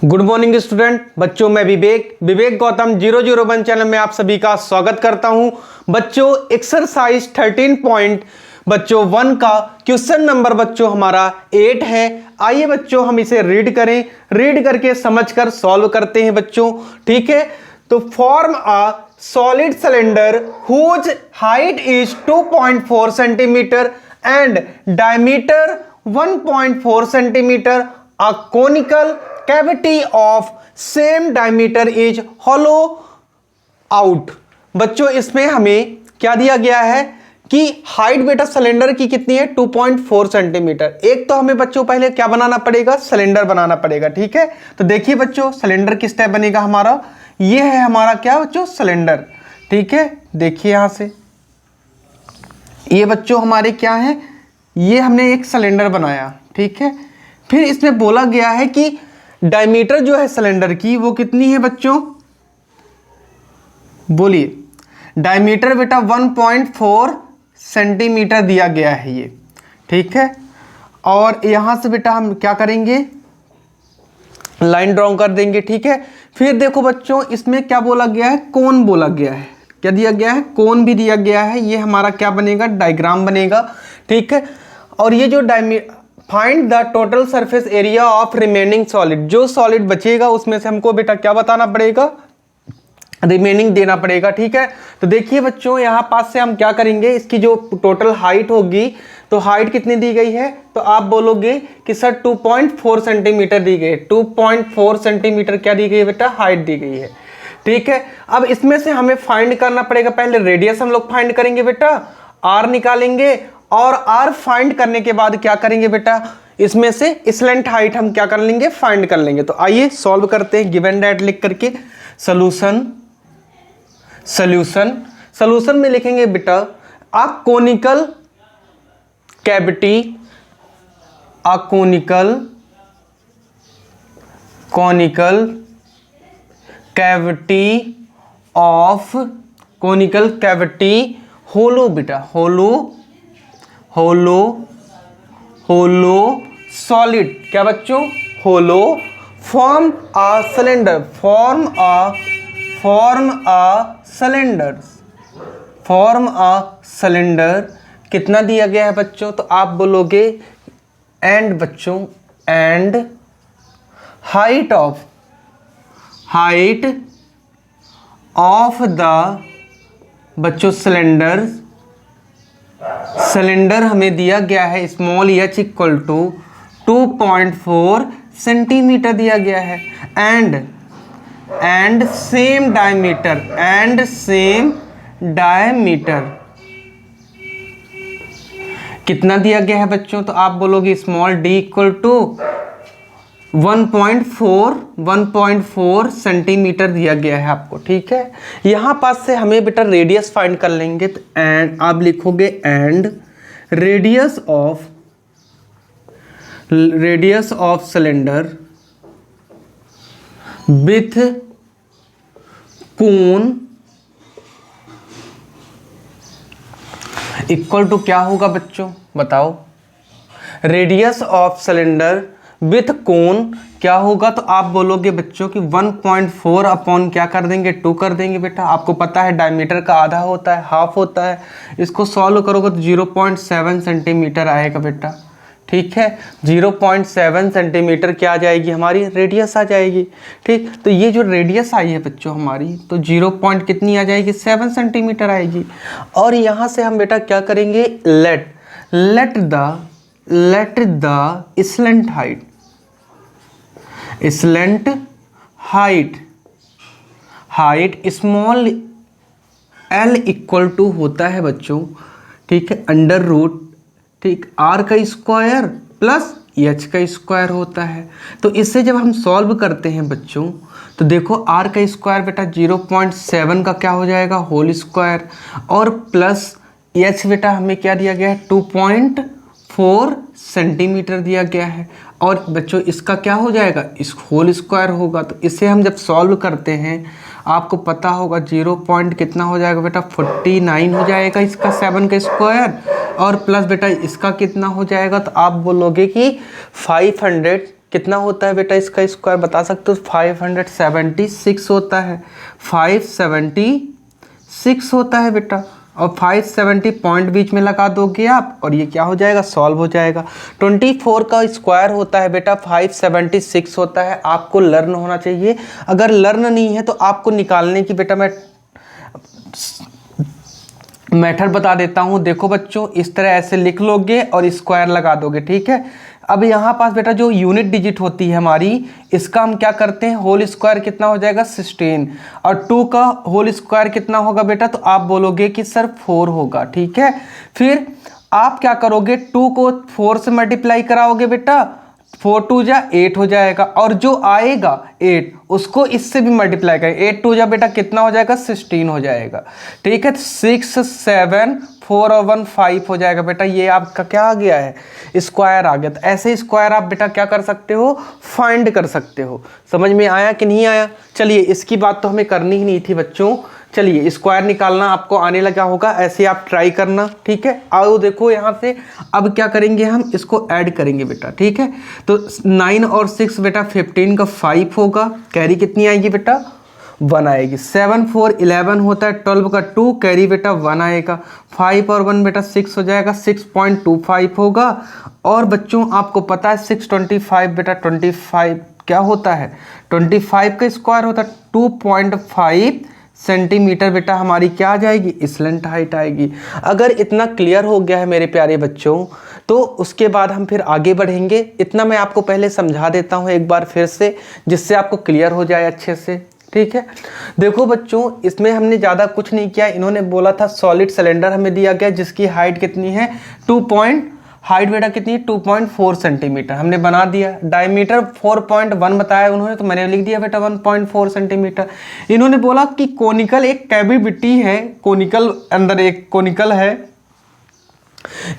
Good morning student बच्चों, मैं विवेक Gautam 001 channel में आप सभी का स्वागत करता हूं। बच्चों एक्सरसाइज 13 पॉइंट बच्चों 1 का क्वेश्चन नंबर बच्चों हमारा 8 है। आइए बच्चों हम इसे रीड करें, रीड करके समझकर सॉल्व करते हैं बच्चों। ठीक है, तो form a solid cylinder whose height is 2.4 centimetre and diameter 1.4 centimetre. A conical cavity of same diameter is hollow out। बच्चों इसमें हमें क्या दिया गया है कि हाइट बेटा सिलेंडर की कितनी है 2.4 सेंटीमीटर। एक तो हमें बच्चों पहले क्या बनाना पड़ेगा, सिलेंडर बनाना पड़ेगा। ठीक है, तो देखिए बच्चों सिलेंडर किस टाइप बनेगा हमारा, ये है हमारा क्या बच्चों सिलेंडर। ठीक है, देखिए यहां से ये बच्चों हमारे क्या है, ये हमने एक सिलेंडर बनाया। ठीक है, फिर इसमें बोला गया है कि डायमीटर जो है सिलेंडर की वो कितनी है बच्चों, बोलिए। डायमीटर बेटा 1.4 सेंटीमीटर दिया गया है ये। ठीक है, और यहां से बेटा हम क्या करेंगे, लाइन ड्रॉ कर देंगे। ठीक है, फिर देखो बच्चों इसमें क्या बोला गया है, कोन बोला गया है। क्या दिया गया है, कोन भी दिया गया है। ये हमारा क्या बनेगा, डायग्राम बनेगा। ठीक है, और ये जो find the total surface area of remaining solid, जो सॉलिड बचेगा उसमें से हमको बेटा क्या बताना पड़ेगा, रिमेनिंग देना पड़ेगा। ठीक है, तो देखिए बच्चों यहां पास से हम क्या करेंगे, इसकी जो टोटल हाइट होगी, तो हाइट कितनी दी गई है, तो आप बोलोगे कि सर 2.4 सेंटीमीटर दी गई है। 2.4 सेंटीमीटर क्या दी गई है बेटा, हाइट दी गई है। ठीक है, अब इसमें से हमें फाइंड करना पड़ेगा, पहले रेडियस हम लोग फाइंड करेंगे बेटा, आर निकालेंगे, और आर फाइंड करने के बाद क्या करेंगे बेटा, इसमें से स्लेंट हाइट हम क्या कर लेंगे, फाइंड कर लेंगे। तो आइए सॉल्व करते हैं, गिवन दैट लिख करके सॉल्यूशन में लिखेंगे बेटा a conical cavity, a conical cavity hollow बेटा, होलो सॉलिड, क्या बच्चों, होलो, फॉर्म अ सिलेंडर कितना दिया गया है बच्चों, तो आप बोलोगे एंड बच्चों, एंड हाइट ऑफ द बच्चों सिलेंडर हमें दिया गया है small h equal to 2.4 centimetre दिया गया है। एंड सेम डायमीटर कितना दिया गया है बच्चों, तो आप बोलोगे small d equal to 1.4 centimetre दिया गया है आपको। ठीक है, यहां पास से हमें बेटा रेडियस फाइंड कर लेंगे, तो एंड आप लिखोगे and radius of cylinder with cone equal to क्या होगा बच्चों, बताओ। Radius of cylinder with cone क्या होगा, तो आप बोलोगे बच्चों कि 1.4 अपॉन क्या कर देंगे, 2 कर देंगे बेटा। आपको पता है डायमीटर का आधा होता है, हाफ होता है। इसको सॉल्व करोगे तो 0.7 सेंटीमीटर आएगा बेटा। ठीक है, 0.7 सेंटीमीटर क्या आ जाएगी, हमारी रेडियस आ जाएगी। ठीक, तो ये जो रेडियस आई है बच्चों हमारी, तो 0 पॉइंट कितनी आ जाएगी, 7 सेंटीमीटर आएगी। और यहाँ से हम बेटा क्या करेंगे, let the slant height small l equal to होता है बच्चों, ठीक है, अंडर रूट, ठीक, r का स्क्वायर प्लस h का स्क्वायर होता है। तो इससे जब हम सॉल्व करते हैं बच्चों, तो देखो r का स्क्वायर बेटा 0.7 का क्या हो जाएगा, होल स्क्वायर, और प्लस h बेटा हमें क्या दिया गया है, 2.4 सेंटीमीटर दिया गया है। और बच्चों इसका क्या हो जाएगा, इस होल स्क्वायर होगा। तो इसे हम जब सॉल्व करते हैं, आपको पता होगा 0 पॉइंट कितना हो जाएगा बेटा, 49 हो जाएगा इसका 7 का स्क्वायर, और प्लस बेटा इसका कितना हो जाएगा, तो आप बोलोगे कि 500 कितना होता है बेटा इसका स्क्वायर बता सकते हो? 576 होता है, 576 होता है बेटा। और 570 पॉइंट बीच में लगा दोगे आप और ये क्या हो जाएगा? सॉल्व हो जाएगा। 24 का स्क्वायर होता है बेटा 576 होता है। आपको लर्न होना चाहिए, अगर लर्न नहीं है तो आपको निकालने की बेटा मैं मेथड बता देता हूं। देखो बच्चों, इस तरह ऐसे लिख लोगे और स्क्वायर लगा दोगे, ठीक है। अब यहाँ पास बेटा जो यूनिट डिजिट होती है हमारी, इसका हम क्या करते हैं, होल स्क्वायर कितना हो जाएगा? 16। और 2 का होल स्क्वायर कितना होगा बेटा? तो आप बोलोगे कि सर 4 होगा, ठीक है। फिर आप क्या करोगे, 2 को 4 से मल्टीप्लाई कराओगे बेटा, 4 2 जा 8 हो जाएगा। और जो आएगा 8 उसको इससे भी मल्टीप्लाई करें, 8 2 जा बेटा कितना हो जाएगा? 16 हो जाएगा, ठीक है। 6 7 4 और 1 5 हो जाएगा बेटा। ये आपका क्या आ गया है? स्क्वायर आ गया। तो ऐसे स्क्वायर आप बेटा क्या कर सकते हो? फाइंड कर सकते हो। समझ में आया कि नहीं आया? चलिए, इसकी बात तो हमें करनी ही नहीं थी बच्चों। चलिए, स्क्वायर निकालना आपको आने लगा होगा, ऐसे आप ट्राई करना, ठीक है। आओ देखो यहाँ से, अब क्या करेंगे हम, इसको ऐड करेंगे बेटा, ठीक है। तो 9 और 6 बेटा 15 का 5 होगा, कैरी कितनी आएगी बेटा? 1 आएगी। 7 4 11 होता है, 12 का 2 कैरी बेटा 1 आएगा। 5 और 1 बेटा 6 हो जाएगा, 6.25 होगा। और बच्चों आपको पता है 625 बेटा 25 क्या होता है? 25 का स्क्वायर होता है 2.5 सेंटीमीटर बेटा हमारी क्या आ जाएगी? स्लेंट हाइट आएगी। अगर इतना क्लियर हो गया है मेरे प्यारे बच्चों, तो उसके बाद हम फिर आगे बढ़ेंगे। इतना मैं आपको पहले समझा देता हूँ एक बार फिर से, जिससे आपको क्लियर हो जाए अच्छे से, ठीक है। देखो बच्चों, इसमें हमने ज़्यादा कुछ नहीं किया। इन्होंने बोला था सॉलिड सिलेंडर हमें दिया गया जिसकी हाइट कितनी है? हाइट बेटा कितनी है? 2.4 सेंटीमीटर हमने बना दिया। डायमीटर 4.1 बताया उन्होंने, तो मैंने लिख दिया बेटा 1.4 सेंटीमीटर। इन्होंने बोला कि कोनिकल एक कैविटी है, कोनिकल अंदर एक कोनिकल है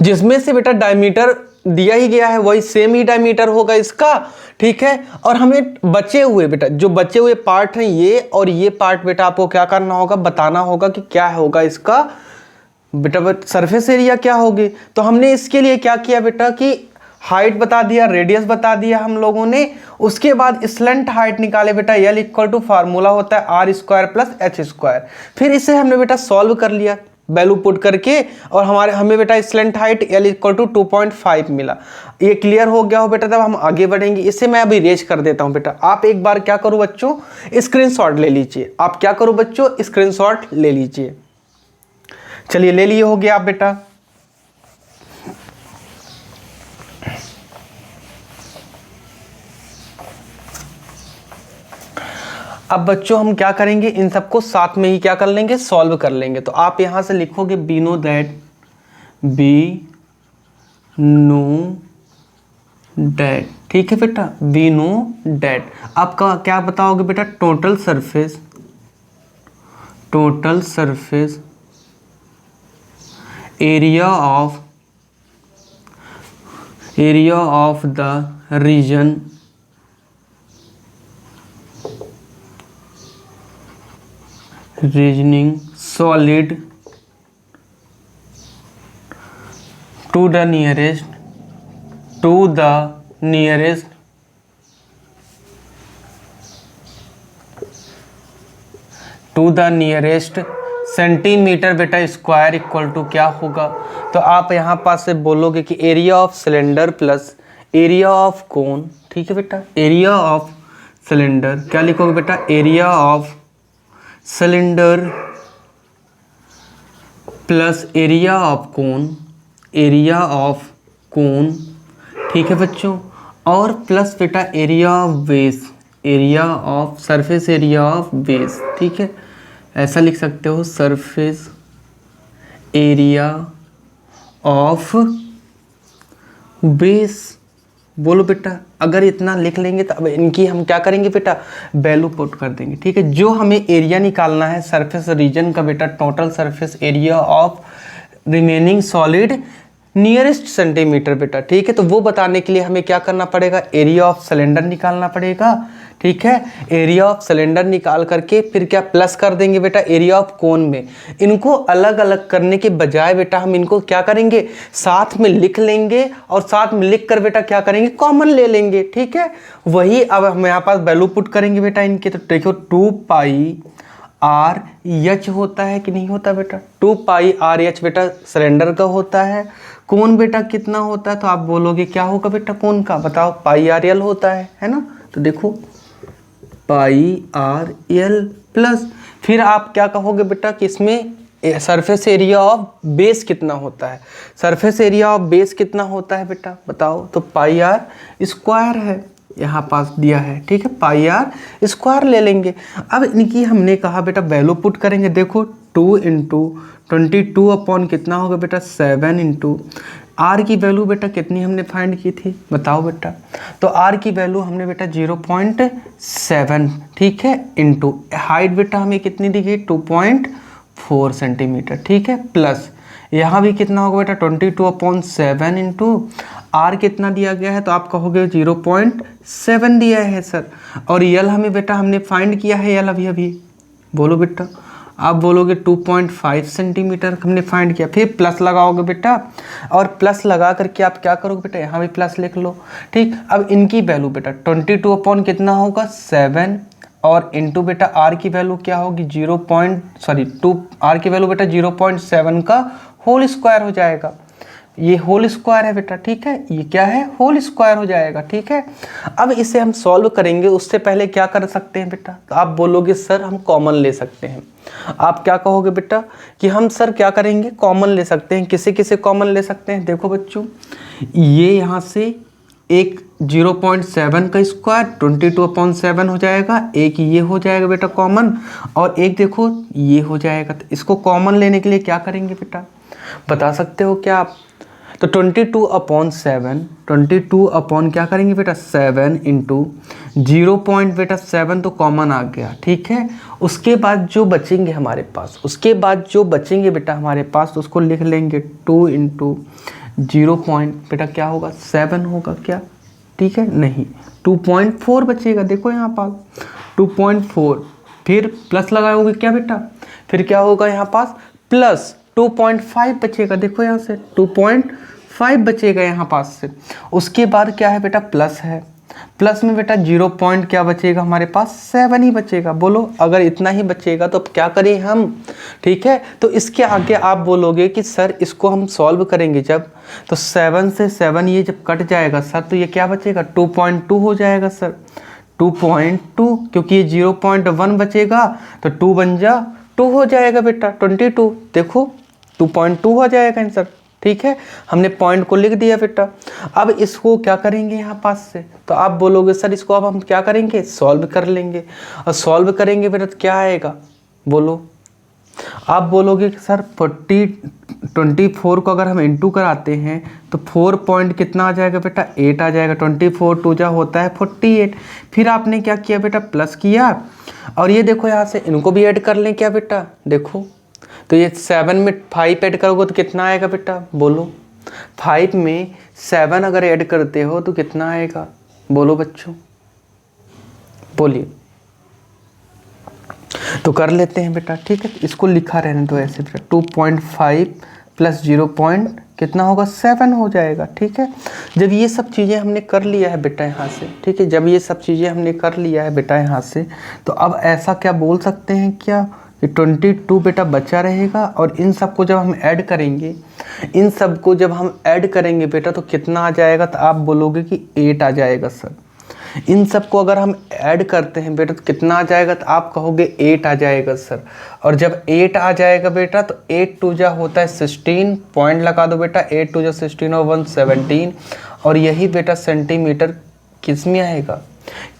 जिसमें से बेटा डायमीटर दिया ही गया है, वही सेम ही डायमीटर होगा इसका, ठीक है। और हमें बचे हुए बेटा जो बचे हुए पार्ट हैं ये और ये पार्ट बेटा आपको क्या करना होगा? बताना होगा कि क्या होगा इसका बेटा सरफेस एरिया क्या होगी। तो हमने इसके लिए क्या किया बेटा कि हाइट बता दिया, रेडियस बता दिया हम लोगों ने। उसके बाद स्लेंट हाइट निकाले बेटा, L इक्वल टू फार्मूला होता है R square plus H square. फिर इसे हमने बेटा सॉल्व कर लिया वैल्यू पुट करके, और हमें बेटा slant height L equal to 2.5 मिला। ये क्लियर हो गया हो बेटा, तब हम आगे बढ़ेंगे। इसे मैं अभी रेज कर देता हूं बेटा। आप एक बार क्या करो बच्चों, स्क्रीनशॉट ले लीजिए। आप क्या करो बच्चों, स्क्रीनशॉट ले लीजिए। चलिए, ले लिए हो गया आप बेटा। अब बच्चों हम क्या करेंगे, इन सबको साथ में ही क्या कर लेंगे? सॉल्व कर लेंगे। तो आप यहां से लिखोगे बी नो दैट, ठीक है बेटा, बी नो दैट। आपका क्या बताओगे बेटा? Total surface area of the reasoning solid to the nearest centimetre बेटा स्क्वायर इक्वल टू क्या होगा? तो आप यहाँ पास से बोलोगे कि area of cylinder plus area of cone, ठीक है बेटा। एरिया ऑफ सिलेंडर क्या लिखोगे बेटा? Area of cylinder plus area of cone, ठीक है बच्चों। और प्लस बेटा area of surface area of base, ठीक है। ऐसा लिख सकते हो, सरफेस एरिया ऑफ बेस। बोलो बेटा, अगर इतना लिख लेंगे तो अब इनकी हम क्या करेंगे बेटा? वैल्यू पुट कर देंगे, ठीक है। जो हमें एरिया निकालना है सरफेस रीजन का बेटा, total surface area of remaining solid nearest centimetre बेटा, ठीक है। तो वो बताने के लिए हमें क्या करना पड़ेगा? एरिया ऑफ सिलेंडर निकालना पड़ेगा, ठीक है। एरिया ऑफ सिलेंडर निकाल करके फिर क्या प्लस कर देंगे बेटा एरिया ऑफ कोन में। इनको अलग अलग करने के बजाय बेटा हम इनको क्या करेंगे, साथ में लिख लेंगे और साथ में लिख कर बेटा क्या करेंगे, कॉमन ले लेंगे। ठीक है, वही अब हम यहाँ पास वैल्यू पुट करेंगे बेटा इनके। तो देखो 2 पाई आर एच होता है कि नहीं होता बेटा, 2 पाई आर एच बेटा सिलेंडर का होता है। कोण बेटा कितना होता है, तो आप बोलोगे क्या होगा बेटा कोण का, बताओ, पाई आर एल होता है ना। तो देखो पाई आर एल प्लस फिर आप क्या कहोगे बेटा कि इसमें सरफेस एरिया ऑफ बेस कितना होता है। सरफेस एरिया ऑफ बेस कितना होता है बेटा बताओ, तो पाई आर स्क्वायर है, यहाँ पास दिया है। ठीक है, पाई आर स्क्वायर ले लेंगे। अब इनकी हमने कहा बेटा वैल्यू पुट करेंगे। देखो 2 इंटू 22 अपॉन कितना होगा बेटा 7 इंटू आर की वैल्यू बेटा कितनी हमने फाइंड की थी बताओ बेटा, तो आर की वैल्यू हमने बेटा 0.7, ठीक है, इंटू हाइट बेटा हमें कितनी दी गई 2.4 सेंटीमीटर। ठीक है, प्लस यहाँ भी कितना होगा बेटा 22/7 इंटू आर कितना दिया गया है, तो आप कहोगे 0.7 दिया है सर। और यल हमें बेटा हमने फाइंड किया है, यल अभी बोलो बेटा, आप बोलोगे 2.5 सेंटीमीटर हमने फाइंड किया। फिर प्लस लगाओगे बेटा, और प्लस लगा करके आप क्या करोगे बेटा, यहाँ भी प्लस लिख लो। ठीक, अब इनकी वैल्यू बेटा 22 अपॉन कितना होगा 7 और इंटू बेटा आर की वैल्यू क्या होगी 2 आर की वैल्यू बेटा 0.7 का होल स्क्वायर हो जाएगा। ये होल स्क्वायर है बेटा, ठीक है, ये क्या है होल स्क्वायर हो जाएगा। ठीक है, अब इसे हम सॉल्व करेंगे, उससे पहले क्या कर सकते हैं बेटा, तो आप बोलोगे सर हम कॉमन ले सकते हैं। आप क्या कहोगे बेटा कि हम सर क्या करेंगे, कॉमन ले सकते हैं। किसे किसे कॉमन ले सकते हैं, देखो बच्चों, ये यहाँ से एक 0.7 का स्क्वायर 22/7 हो जाएगा, एक ये हो जाएगा बेटा कॉमन, और एक देखो ये हो जाएगा। तो इसको कॉमन लेने के लिए क्या करेंगे बेटा, बता सकते हो क्या आप, तो 22 अपॉन क्या करेंगे बेटा 7 इंटू 0.7 तो कॉमन आ गया। ठीक है, उसके बाद जो बचेंगे हमारे पास, बेटा हमारे पास, तो उसको लिख लेंगे 2 इंटू 0. बेटा क्या होगा 7 होगा क्या, ठीक है, नहीं 2.4 बचेगा। देखो यहाँ पास 2.4, फिर प्लस लगाओगे क्या बेटा, फिर क्या होगा यहाँ पास प्लस 2.5 बचेगा। देखो यहाँ से 2.5 बचेगा यहाँ पास से। उसके बाद क्या है बेटा प्लस है, प्लस में बेटा 0. क्या बचेगा हमारे पास 7 ही बचेगा। बोलो अगर इतना ही बचेगा तो अब क्या करें हम, ठीक है, तो इसके आगे आप बोलोगे कि सर इसको हम सॉल्व करेंगे जब, तो 7 से 7 ये जब कट जाएगा सर, तो ये क्या बचेगा 2.2 हो जाएगा सर, 2.2, क्योंकि ये 0.1 बचेगा तो 2 बन जा 2 हो जाएगा बेटा 22। देखो 2.2 हो जाएगा आंसर। ठीक है, हमने पॉइंट को लिख दिया बेटा। अब इसको क्या करेंगे यहाँ पास से, तो आप बोलोगे सर इसको अब हम क्या करेंगे, सॉल्व कर लेंगे। और सॉल्व करेंगे बेटा तो क्या आएगा, बोलो, आप बोलोगे कि सर 24 को अगर हम इंटू कराते हैं तो 4 पॉइंट कितना आ जाएगा बेटा 8 आ जाएगा। 24 2 जा होता है 48। फिर आपने क्या किया बेटा प्लस किया, और ये देखो यहाँ से इनको भी ऐड कर लें क्या बेटा, देखो तो ये 7 में 5 ऐड करोगे तो कितना आएगा बेटा, बोलो 5 में 7 अगर ऐड करते हो तो कितना आएगा, बोलो बच्चों, बोलिए, तो कर लेते हैं बेटा। ठीक है, इसको लिखा रहने दो ऐसे बेटा, 2.5 प्लस 0. कितना होगा 7 हो जाएगा। ठीक है, जब ये सब चीज़ें हमने कर लिया है बेटा यहाँ से, ठीक है, जब ये सब चीज़ें हमने कर लिया है बेटा यहाँ से, तो अब ऐसा क्या बोल सकते हैं क्या कि 22 बेटा बचा रहेगा, और इन सबको जब हम ऐड करेंगे, बेटा तो कितना आ जाएगा, तो आप बोलोगे कि 8 आ जाएगा सर। इन सबको अगर हम ऐड करते हैं बेटा तो कितना आ जाएगा, तो आप कहोगे 8 आ जाएगा सर। और जब 8 आ जाएगा बेटा तो 8 2 जा होता है 16, पॉइंट लगा दो बेटा, 8 2 जा 16 और 1 17, और यही बेटा सेंटीमीटर किस में आएगा,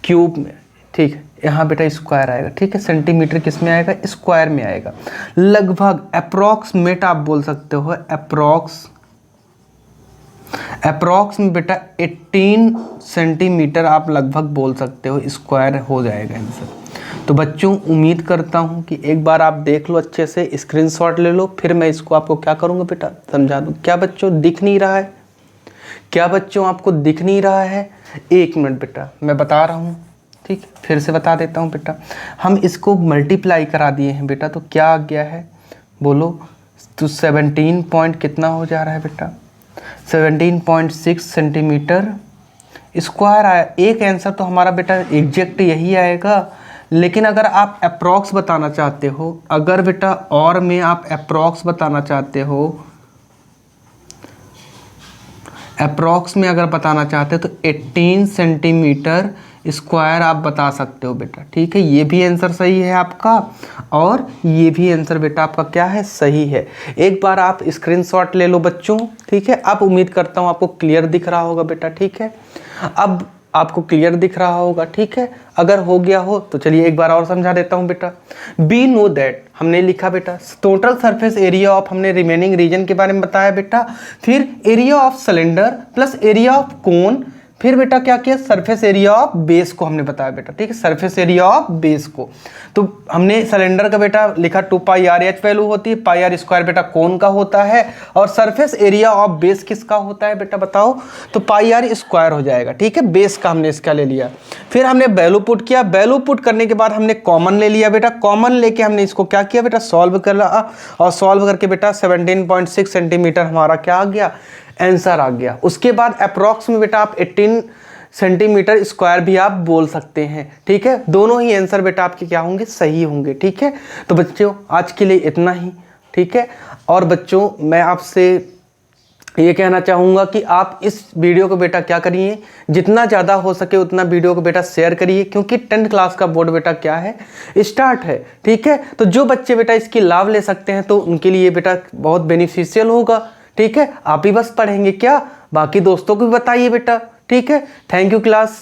क्यूब में। ठीक है, यहाँ बेटा स्क्वायर आएगा। ठीक है, सेंटीमीटर किस में आएगा, स्क्वायर में आएगा। लगभग अप्रॉक्सीमेट आप बोल सकते हो, अप्रॉक्स में बेटा 18 सेंटीमीटर आप लगभग बोल सकते हो, स्क्वायर हो जाएगा आंसर। तो बच्चों उम्मीद करता हूँ कि एक बार आप देख लो अच्छे से, स्क्रीनशॉट ले लो, फिर मैं इसको आपको क्या करूँगा बेटा समझा दूँ। क्या बच्चों दिख नहीं रहा है, क्या बच्चों आपको दिख नहीं रहा है, 1 मिनट बेटा मैं बता रहा हूँ। ठीक है, फिर से बता देता हूँ बेटा, हम इसको मल्टीप्लाई करा दिए हैं बेटा, तो क्या आ गया है बोलो, तो 17 पॉइंट कितना हो जा रहा है बेटा, 17.6 सेंटीमीटर स्क्वायर आया। एक आंसर तो हमारा बेटा एग्जैक्ट यही आएगा, लेकिन अगर आप अप्रॉक्स बताना चाहते हो, अगर बेटा और में आप अप्रॉक्स बताना चाहते हो, अप्रॉक्स में अगर बताना चाहते हो तो 18 सेंटीमीटर स्क्वायर आप बता सकते हो बेटा। ठीक है, ये भी आंसर सही है आपका, और ये भी आंसर बेटा आपका क्या है, सही है। एक बार आप स्क्रीनशॉट ले लो बच्चों। ठीक है, अब उम्मीद करता हूँ आपको क्लियर दिख रहा होगा बेटा। ठीक है, अब आपको क्लियर दिख रहा होगा। ठीक है, अगर हो गया हो तो चलिए एक बार और समझा देता हूं बेटा। बी नो दैट हमने लिखा बेटा, टोटल सरफेस एरिया ऑफ, हमने रिमेनिंग रीजन के बारे में बताया बेटा, फिर area of cylinder plus area of कोन, फिर बेटा क्या किया, सरफेस एरिया ऑफ बेस को हमने बताया बेटा। ठीक है, सरफेस एरिया ऑफ बेस को, तो हमने सिलेंडर का बेटा लिखा 2 पाई आर एच वैल्यू होती है, पाई आर स्क्वायर बेटा कोन का होता है, और सरफेस एरिया ऑफ बेस किसका होता है बेटा बताओ, तो पाई आर स्क्वायर हो जाएगा। ठीक है, बेस का हमने इसका ले लिया, फिर हमने वैल्यू पुट किया, वैल्यू पुट करने के बाद हमने कॉमन ले लिया बेटा, कॉमन लेके हमने इसको क्या किया बेटा, सॉल्व कर लिया, और सॉल्व करके बेटा 17.6 सेंटीमीटर हमारा क्या आ गया, आंसर आ गया। उसके बाद अप्रॉक्स में बेटा आप 18 सेंटीमीटर स्क्वायर भी आप बोल सकते हैं। ठीक है, दोनों ही आंसर बेटा आपके क्या होंगे, सही होंगे। ठीक है, तो बच्चों आज के लिए इतना ही। ठीक है, और बच्चों मैं आपसे ये कहना चाहूँगा कि आप इस वीडियो को बेटा क्या करिए, जितना ज़्यादा हो सके उतना वीडियो को बेटा शेयर करिए, क्योंकि 10th क्लास का बोर्ड बेटा क्या है, स्टार्ट है। ठीक है, तो जो बच्चे बेटा इसकी लाभ ले सकते हैं तो उनके लिए बेटा बहुत बेनिफिशियल होगा। ठीक है, आप ही बस पढ़ेंगे क्या, बाकी दोस्तों को भी बताइए बेटा। ठीक है, थैंक यू क्लास।